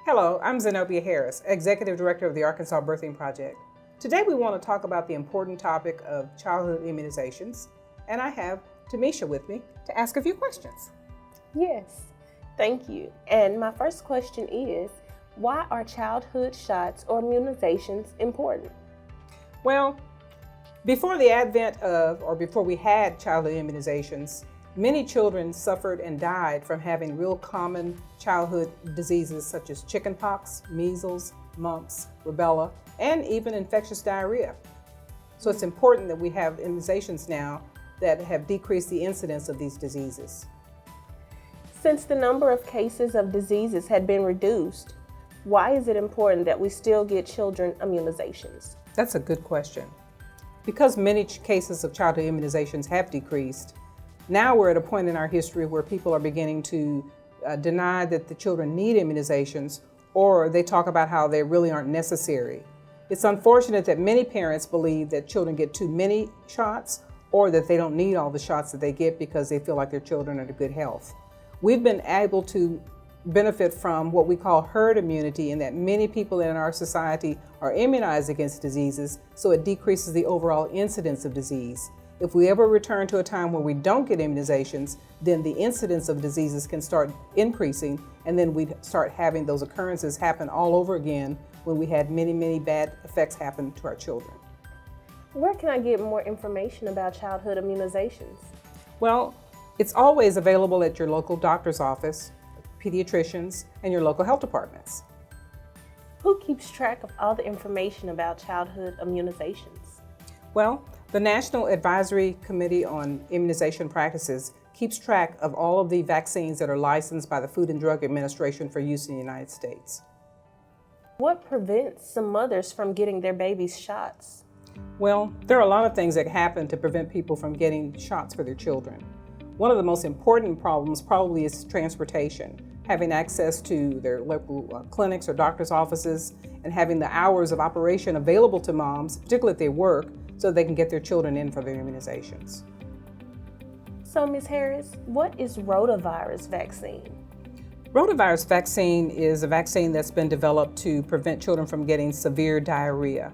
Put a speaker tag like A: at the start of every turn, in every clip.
A: Hello, I'm Zenobia Harris, Executive Director of the Arkansas Birthing Project. Today we want to talk about the important topic of childhood immunizations, and I have Tamisha with me to ask a few questions.
B: Yes, thank you. And my first question is, why are childhood shots or immunizations important?
A: Well, before the advent of, or before we had childhood immunizations, many children suffered and died from having real common childhood diseases such as chickenpox, measles, mumps, rubella, and even infectious diarrhea. So it's important that we have immunizations now that have decreased the incidence of these diseases.
B: Since the number of cases of diseases had been reduced, why is it important that we still get children immunizations?
A: That's a good question. Because many cases of childhood immunizations have decreased, now we're at a point in our history where people are beginning to deny that the children need immunizations, or they talk about how they really aren't necessary. It's unfortunate that many parents believe that children get too many shots or that they don't need all the shots that they get because they feel like their children are in good health. We've been able to benefit from what we call herd immunity, in that many people in our society are immunized against diseases, so it decreases the overall incidence of disease. If we ever return to a time where we don't get immunizations, then the incidence of diseases can start increasing, and then we start having those occurrences happen all over again when we had many bad effects happen to our children.
B: Where can I get more information about childhood immunizations?
A: Well, it's always available at your local doctor's office, pediatricians, and your local health departments.
B: Who keeps track of all the information about childhood immunizations?
A: Well, the National Advisory Committee on Immunization Practices keeps track of all of the vaccines that are licensed by the Food and Drug Administration for use in the United States.
B: What prevents some mothers from getting their babies shots?
A: Well, there are a lot of things that happen to prevent people from getting shots for their children. One of the most important problems probably is transportation, having access to their local clinics or doctor's offices, and having the hours of operation available to moms, particularly if they work, so they can get their children in for their immunizations.
B: So, Ms. Harris, what is rotavirus vaccine?
A: Rotavirus vaccine is a vaccine that's been developed to prevent children from getting severe diarrhea.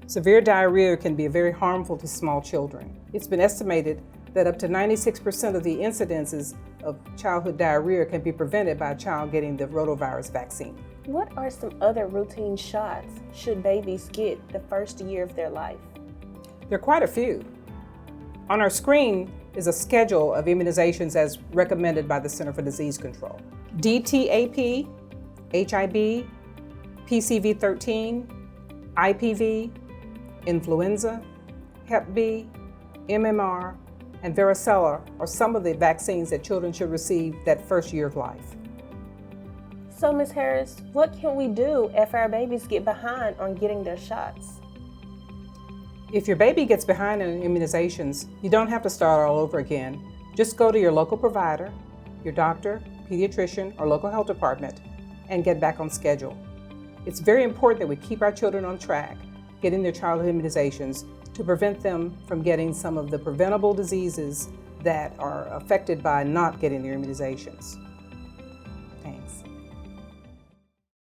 A: Severe diarrhea can be very harmful to small children. It's been estimated that up to 96% of the incidences of childhood diarrhea can be prevented by a child getting the rotavirus vaccine.
B: What are some other routine shots should babies get the first year of their life?
A: There are quite a few. On our screen is a schedule of immunizations as recommended by the Center for Disease Control. DTaP, HIB, PCV13, IPV, influenza, Hep B, MMR, and varicella are some of the vaccines that children should receive that first year of life.
B: So, Ms. Harris, what can we do if our babies get behind on getting their shots?
A: If your baby gets behind on immunizations, you don't have to start all over again. Just go to your local provider, your doctor, pediatrician, or local health department, and get back on schedule. It's very important that we keep our children on track, getting their childhood immunizations to prevent them from getting some of the preventable diseases that are affected by not getting their immunizations. Thanks.